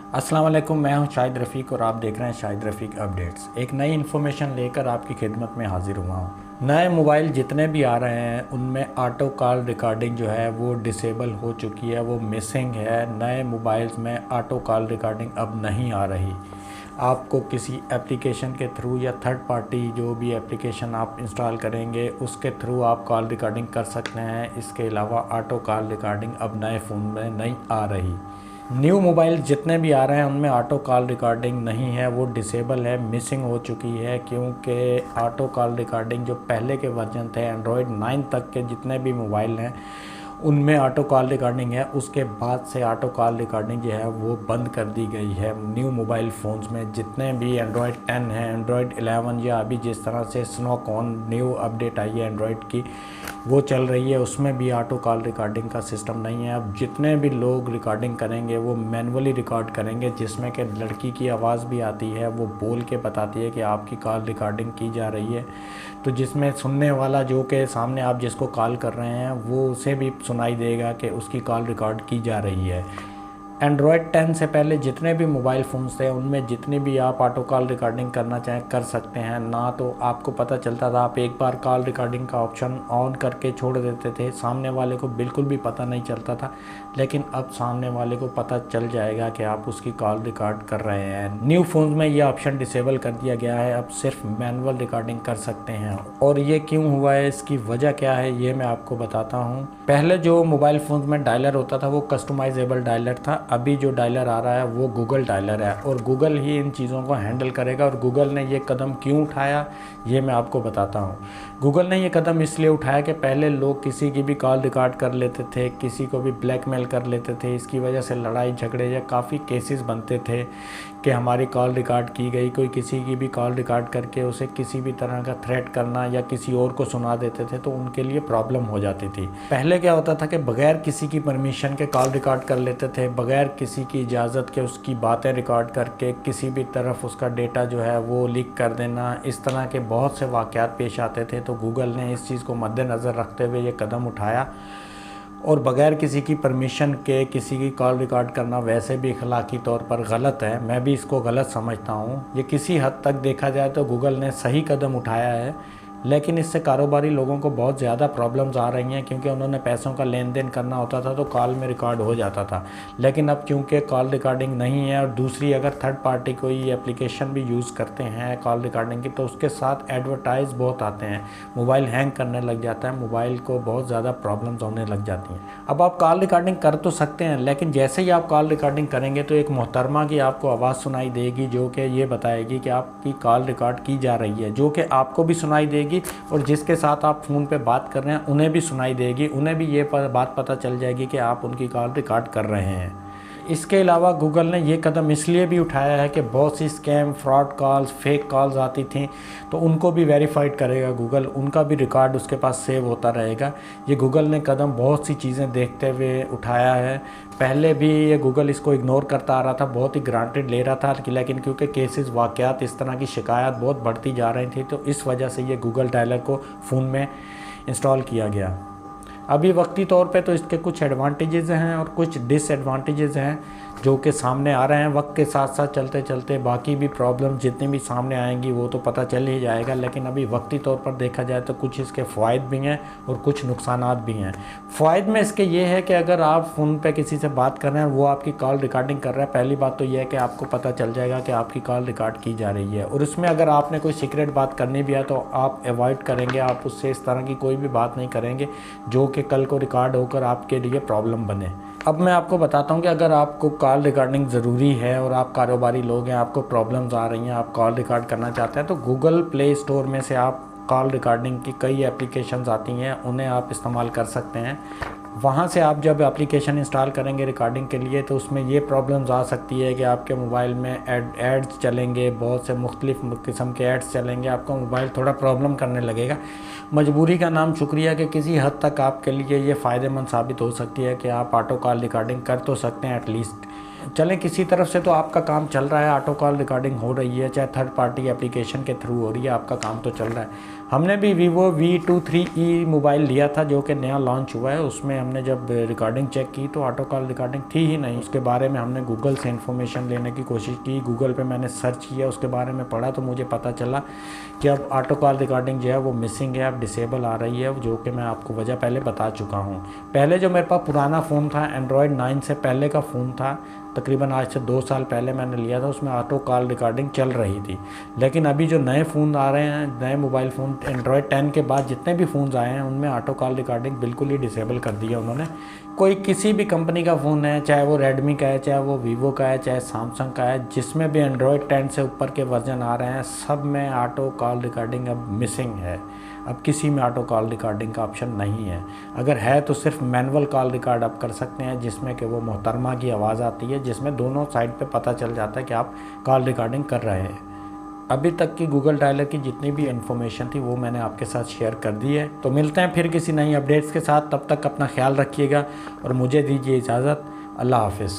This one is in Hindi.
अस्सलाम वालेकुम, मैं हूं शाहिद रफ़ीक और आप देख रहे हैं शाहिद रफ़ीक अपडेट्स। एक नई इन्फॉर्मेशन लेकर आपकी खिदमत में हाजिर हुआ हूं। नए मोबाइल जितने भी आ रहे हैं उनमें ऑटो कॉल रिकॉर्डिंग जो है वो डिसेबल हो चुकी है, वो मिसिंग है। नए मोबाइल्स में ऑटो कॉल रिकॉर्डिंग अब नहीं आ रही। आपको किसी एप्लीकेशन के थ्रू या थर्ड पार्टी जो भी एप्लीकेशन आप इंस्टॉल करेंगे उसके थ्रू आप कॉल रिकॉर्डिंग कर सकते हैं। इसके अलावा ऑटो कॉल रिकॉर्डिंग अब नए फ़ोन में नहीं आ रही। न्यू मोबाइल जितने भी आ रहे हैं उनमें ऑटो कॉल रिकॉर्डिंग नहीं है, वो डिसेबल है, मिसिंग हो चुकी है। क्योंकि ऑटो कॉल रिकॉर्डिंग जो पहले के वर्जन थे एंड्रॉयड 9 तक के जितने भी मोबाइल हैं उनमें ऑटो कॉल रिकॉर्डिंग है। उसके बाद से ऑटो कॉल रिकॉर्डिंग जो है वो बंद कर दी गई है। न्यू मोबाइल फ़ोन्स में जितने भी एंड्रॉयड 10 है, एंड्रॉयड 11 या अभी जिस तरह से स्नोकॉन न्यू अपडेट आई है एंड्रॉयड की वो चल रही है, उसमें भी ऑटो कॉल रिकॉर्डिंग का सिस्टम नहीं है। अब जितने भी लोग रिकॉर्डिंग करेंगे वो मैनुअली रिकॉर्ड करेंगे, जिसमें कि लड़की की आवाज़ भी आती है, वो बोल के बताती है कि आपकी कॉल रिकॉर्डिंग की जा रही है। तो जिसमें सुनने वाला जो कि सामने आप जिसको कॉल कर रहे हैं वो उसे भी सुनाई देगा कि उसकी कॉल रिकॉर्ड की जा रही है। एंड्रॉयड 10 से पहले जितने भी मोबाइल फ़ोन्स थे उनमें जितनी भी आप ऑटो कॉल रिकॉर्डिंग करना चाहें कर सकते हैं। ना तो आपको पता चलता था, आप एक बार कॉल रिकॉर्डिंग का ऑप्शन ऑन करके छोड़ देते थे, सामने वाले को बिल्कुल भी पता नहीं चलता था। लेकिन अब सामने वाले को पता चल जाएगा कि आप उसकी कॉल रिकॉर्ड कर रहे हैं। न्यू फ़ोन्स में ये ऑप्शन डिसेबल कर दिया गया है, अब सिर्फ मैनुअल रिकॉर्डिंग कर सकते हैं। और ये क्यों हुआ है, इसकी वजह क्या है, ये मैं आपको बताता हूँ। पहले जो मोबाइल फ़ोन्स में डायलर होता था वो कस्टमाइजेबल डायलर था। अभी जो डायलर आ रहा है वो गूगल डायलर है और गूगल ही इन चीज़ों को हैंडल करेगा। और गूगल ने ये कदम क्यों उठाया ये मैं आपको बताता हूँ। गूगल ने ये कदम इसलिए उठाया कि पहले लोग किसी की भी कॉल रिकॉर्ड कर लेते थे, किसी को भी ब्लैकमेल कर लेते थे। इसकी वजह से लड़ाई झगड़े या काफ़ी केसेस बनते थे कि हमारी कॉल रिकॉर्ड की गई। कोई किसी की भी कॉल रिकॉर्ड करके उसे किसी भी तरह का थ्रेट करना या किसी और को सुना देते थे, तो उनके लिए प्रॉब्लम हो जाती थी। पहले क्या होता था कि बगैर किसी की परमिशन के कॉल रिकॉर्ड कर लेते थे, बगैर किसी की इजाज़त के उसकी बातें रिकॉर्ड करके किसी भी तरफ उसका डेटा जो है वो लीक कर देना। इस तरह के बहुत से वाक़यात पेश आते थे। तो गूगल ने इस चीज़ को मद्देनज़र रखते हुए ये कदम उठाया। और बगैर किसी की परमिशन के किसी की कॉल रिकॉर्ड करना वैसे भी अखलाकी तौर पर गलत है, मैं भी इसको गलत समझता हूँ। ये किसी हद तक देखा जाए तो गूगल ने सही कदम उठाया है, लेकिन इससे कारोबारी लोगों को बहुत ज़्यादा प्रॉब्लम्स आ रही हैं। क्योंकि उन्होंने पैसों का लेन देन करना होता था तो कॉल में रिकॉर्ड हो जाता था, लेकिन अब क्योंकि कॉल रिकॉर्डिंग नहीं है और दूसरी अगर थर्ड पार्टी कोई एप्लीकेशन भी यूज़ करते हैं कॉल रिकॉर्डिंग की तो उसके साथ एडवर्टाइज बहुत आते हैं, मोबाइल हैंग करने लग जाता है, मोबाइल को बहुत ज़्यादा प्रॉब्लम्स होने लग जाती हैं। अब आप कॉल रिकॉर्डिंग कर तो सकते हैं, लेकिन जैसे ही आप कॉल रिकॉर्डिंग करेंगे तो एक मोहतरमा की आपको आवाज़ सुनाई देगी जो कि ये बताएगी कि आपकी कॉल रिकॉर्ड की जा रही है, जो कि आपको भी सुनाई देगी और जिसके साथ आप फ़ोन पे बात कर रहे हैं उन्हें भी सुनाई देगी। उन्हें भी ये बात पता चल जाएगी कि आप उनकी कॉल रिकॉर्ड कर रहे हैं। इसके अलावा गूगल ने ये कदम इसलिए भी उठाया है कि बहुत सी scam, fraud calls, fake calls आती थी तो उनको भी वेरीफाइड करेगा गूगल, उनका भी रिकॉर्ड उसके पास सेव होता रहेगा। ये गूगल ने कदम बहुत सी चीज़ें देखते हुए उठाया है। पहले भी ये गूगल इसको इग्नोर करता आ रहा था, बहुत ही ग्रांटेड ले रहा था, लेकिन क्योंकि केसेस, वाक़यात, इस तरह की शिकायत बहुत बढ़ती जा रही थी तो इस वजह से ये गूगल डायलर को फ़ोन में इंस्टॉल किया गया। अभी वक्ती तौर पे तो इसके कुछ एडवांटेजेस हैं और कुछ डिसएडवांटेजेस हैं जो कि सामने आ रहे हैं। वक्त के साथ साथ चलते चलते बाकी भी प्रॉब्लम जितनी भी सामने आएंगी वो तो पता चल ही जाएगा, लेकिन अभी वक्ती तौर पर देखा जाए तो कुछ इसके फ़ायदे भी हैं और कुछ नुकसानात भी हैं। फ़ायदे में इसके ये है कि अगर आप फ़ोन पे किसी से बात कर रहे हैं, वो आपकी कॉल रिकॉर्डिंग कर रहा है, पहली बात तो ये है कि आपको पता चल जाएगा कि आपकी कॉल रिकॉर्ड की जा रही है। और उसमें अगर आपने कोई सीक्रेट बात करनी भी है तो आप अवॉइड करेंगे, आप उससे इस तरह की कोई भी बात नहीं करेंगे जो कि कल को रिकॉर्ड होकर आपके लिए प्रॉब्लम बने। अब मैं आपको बताता हूं कि अगर आपको कॉल रिकॉर्डिंग ज़रूरी है और आप कारोबारी लोग हैं, आपको प्रॉब्लम्स आ रही हैं, आप कॉल रिकॉर्ड करना चाहते हैं, तो गूगल प्ले स्टोर में से आप कॉल रिकॉर्डिंग की कई एप्लीकेशंस आती हैं, उन्हें आप इस्तेमाल कर सकते हैं। वहाँ से आप जब एप्लीकेशन इंस्टॉल करेंगे रिकॉर्डिंग के लिए तो उसमें ये प्रॉब्लम्स आ सकती है कि आपके मोबाइल में एड्स चलेंगे, बहुत से मुख्तलिफ किस्म के एड्स चलेंगे, आपका मोबाइल थोड़ा प्रॉब्लम करने लगेगा। मजबूरी का नाम शुक्रिया कि किसी हद तक आपके लिए ये फ़ायदेमंद साबित हो सकती है कि आप ऑटो कॉल रिकॉर्डिंग कर तो सकते हैं एटलीस्ट। चलें किसी तरफ से तो आपका काम चल रहा है, ऑटो कॉल रिकॉर्डिंग हो रही है, चाहे थर्ड पार्टी एप्लीकेशन के थ्रू हो रही है, आपका काम तो चल रहा है। हमने भी Vivo V23e मोबाइल लिया था जो कि नया लॉन्च हुआ है। उसमें हमने जब रिकॉर्डिंग चेक की तो ऑटो कॉल रिकॉर्डिंग थी ही नहीं। उसके बारे में हमने गूगल से इन्फॉर्मेशन लेने की कोशिश की, गूगल पे मैंने सर्च किया, उसके बारे में पढ़ा तो मुझे पता चला कि अब ऑटो कॉल रिकॉर्डिंग जो है वो मिसिंग है, अब डिसेबल आ रही है, जो कि मैं आपको वजह पहले बता चुका हूँ। पहले जो मेरे पास पुराना फ़ोन था, एंड्रॉयड 9 से पहले का फ़ोन था, तकरीबन आज से 2 साल पहले मैंने लिया था, उसमें ऑटो कॉल रिकॉर्डिंग चल रही थी। लेकिन अभी जो नए फ़ोन आ रहे हैं, नए मोबाइल फ़ोन एंड्रॉयड 10 के बाद जितने भी फ़ोन्स आए हैं उनमें ऑटो कॉल रिकॉर्डिंग बिल्कुल ही डिसेबल कर दिया उन्होंने। कोई किसी भी कंपनी का फ़ोन है, चाहे वो रेडमी का है, चाहे वो वीवो का है, चाहे सैमसंग का है, जिसमें भी एंड्रॉयड 10 से ऊपर के वर्जन आ रहे हैं सब में ऑटो कॉल रिकॉर्डिंग अब मिसिंग है। अब किसी में ऑटो कॉल रिकॉर्डिंग का ऑप्शन नहीं है। अगर है तो सिर्फ मैनुअल कॉल रिकॉर्ड आप कर सकते हैं, जिसमें कि वो मोहतरमा की आवाज़ आती है, जिसमें दोनों साइड पे पता चल जाता है कि आप कॉल रिकॉर्डिंग कर रहे हैं। अभी तक की गूगल डायलर की जितनी भी इन्फॉर्मेशन थी वो मैंने आपके साथ शेयर कर दी है। तो मिलते हैं फिर किसी नई अपडेट्स के साथ, तब तक अपना ख्याल रखिएगा और मुझे दीजिए इजाज़त। अल्लाह हाफ़िज़।